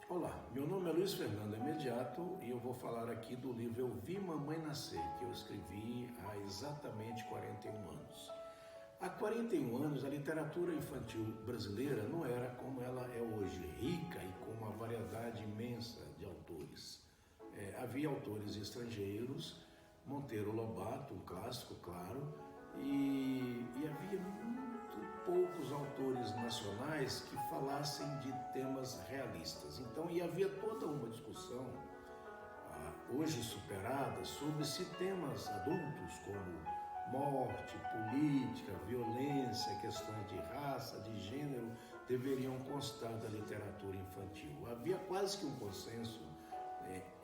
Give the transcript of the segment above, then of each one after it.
Olá, meu nome é Luiz Fernando Imediato e eu vou falar aqui do livro Eu Vi Mamãe Nascer, que eu escrevi há exatamente 41 anos. Há 41 anos, a literatura infantil brasileira não era como ela é hoje, rica e com uma variedade imensa de autores. Havia autores estrangeiros, Monteiro Lobato, um clássico, claro, e havia muito poucos autores nacionais que falassem de temas realistas. Então, havia toda uma discussão, hoje superada, sobre se temas adultos como morte, política, violência, questões de raça, de gênero, deveriam constar da literatura infantil. Havia quase que um consenso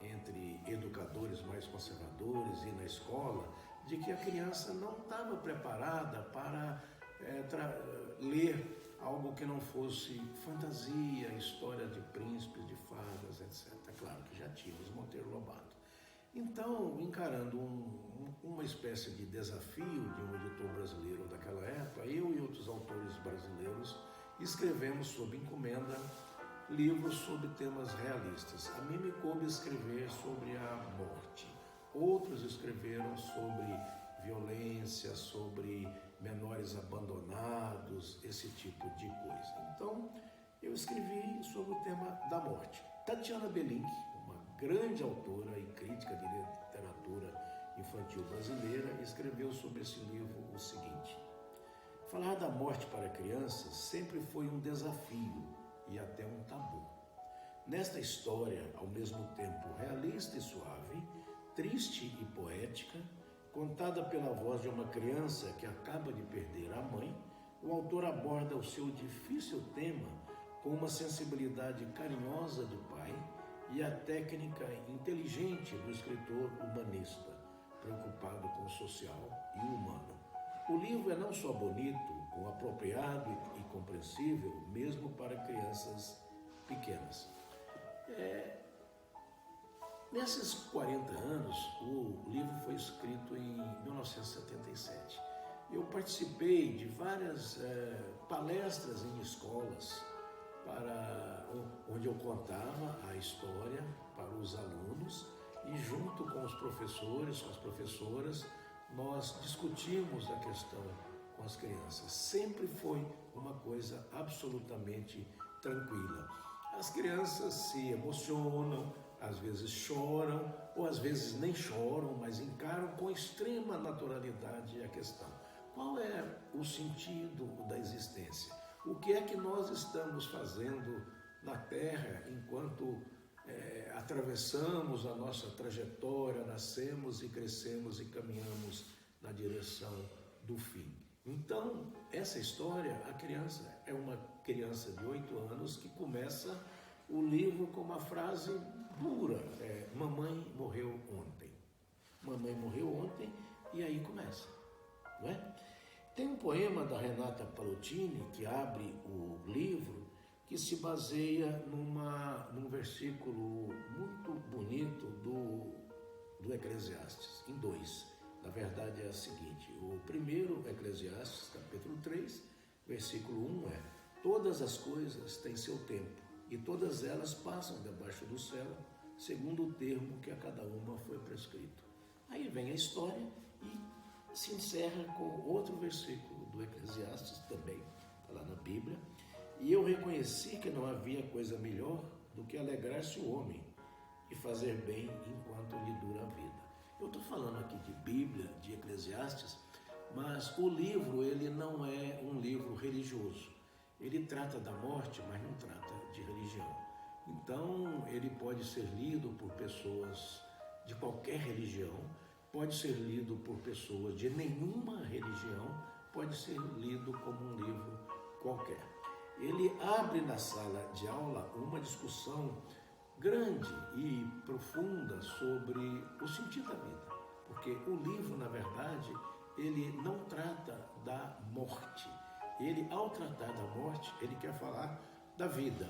entre educadores mais conservadores e na escola, de que a criança não estava preparada para ler algo que não fosse fantasia, história de príncipes, de fadas, etc. Claro que já tínhamos Monteiro Lobato. Então, encarando uma espécie de desafio de um editor brasileiro daquela época, eu e outros autores brasileiros escrevemos sob encomenda livros sobre temas realistas. A mim me coube escrever sobre a morte. Outros escreveram sobre violência, sobre menores abandonados, esse tipo de coisa. Então, eu escrevi sobre o tema da morte. Tatiana Belink, uma grande autora e crítica de literatura infantil brasileira, escreveu sobre esse livro o seguinte: falar da morte para crianças sempre foi um desafio e até um tabu. Nesta história, ao mesmo tempo realista e suave, triste e poética, contada pela voz de uma criança que acaba de perder a mãe, o autor aborda o seu difícil tema com uma sensibilidade carinhosa de pai e a técnica inteligente do escritor humanista, preocupado com o social e o humano. O livro é não só bonito, como apropriado e compreensível, mesmo para crianças pequenas. Nesses 40 anos, o livro foi escrito em 1977. Eu participei de várias palestras em escolas, onde eu contava a história para os alunos e junto com os professores, com as professoras, nós discutimos a questão com as crianças. Sempre foi uma coisa absolutamente tranquila. As crianças se emocionam, às vezes choram, ou às vezes nem choram, mas encaram com extrema naturalidade a questão. Qual é o sentido da existência? O que é que nós estamos fazendo na Terra enquanto atravessamos a nossa trajetória, nascemos e crescemos e caminhamos na direção do fim? Então, essa história, a criança é uma criança de 8 anos que começa o livro com uma frase dura: mamãe morreu ontem. Mamãe morreu ontem, e aí começa, não é? Tem um poema da Renata Pallottini que abre o livro, que se baseia num versículo muito bonito do Eclesiastes, em 2. Na verdade é a seguinte: o primeiro, Eclesiastes, capítulo 3, versículo 1 é: todas as coisas têm seu tempo, e todas elas passam debaixo do céu, segundo o termo que a cada uma foi prescrito. Aí vem a história e se encerra com outro versículo do Eclesiastes, também está lá na Bíblia: e eu reconheci que não havia coisa melhor do que alegrar-se o homem e fazer bem enquanto lhe dura a vida. Eu estou falando aqui de Bíblia, de Eclesiastes, mas o livro ele não é um livro religioso. Ele trata da morte, mas não trata de religião. Então, ele pode ser lido por pessoas de qualquer religião, pode ser lido por pessoas de nenhuma religião, pode ser lido como um livro qualquer. Ele abre na sala de aula uma discussão grande e profunda sobre o sentido da vida, porque o livro, na verdade, ele não trata da morte. Ele, ao tratar da morte, ele quer falar da vida.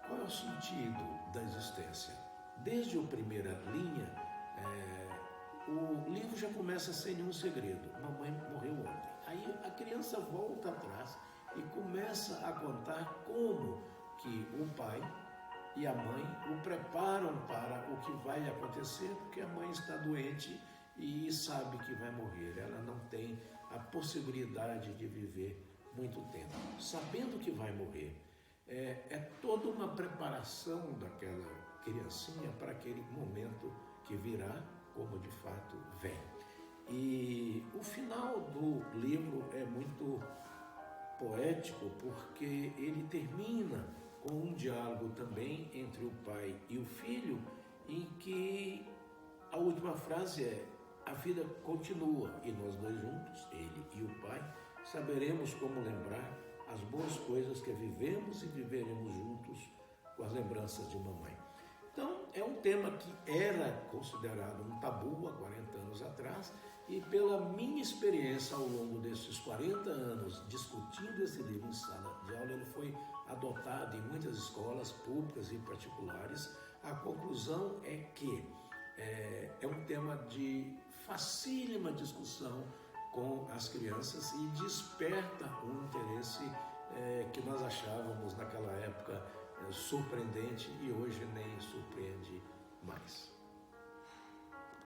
Qual é o sentido da existência? Desde a primeira linha, o livro já começa sem nenhum segredo: mamãe morreu ontem. Aí a criança volta atrás e começa a contar como que o pai e a mãe o preparam para o que vai acontecer, porque a mãe está doente e sabe que vai morrer. Ela não tem a possibilidade de viver muito tempo. Sabendo que vai morrer, é toda uma preparação daquela criancinha para aquele momento que virá, como de fato vem. E o final do livro é muito poético, porque ele termina com um diálogo também entre o pai e o filho, em que a última frase é: a vida continua e nós dois juntos, ele e o pai, saberemos como lembrar as boas coisas que vivemos e viveremos juntos com as lembranças de mamãe. Então, é um tema que era considerado um tabu há 40 anos atrás, e pela minha experiência ao longo desses 40 anos discutindo esse livro em sala de aula, ele foi adotado em muitas escolas públicas e particulares. A conclusão é que é um tema de facílima discussão com as crianças e desperta um interesse que nós achávamos naquela época surpreendente e hoje nem surpreende mais.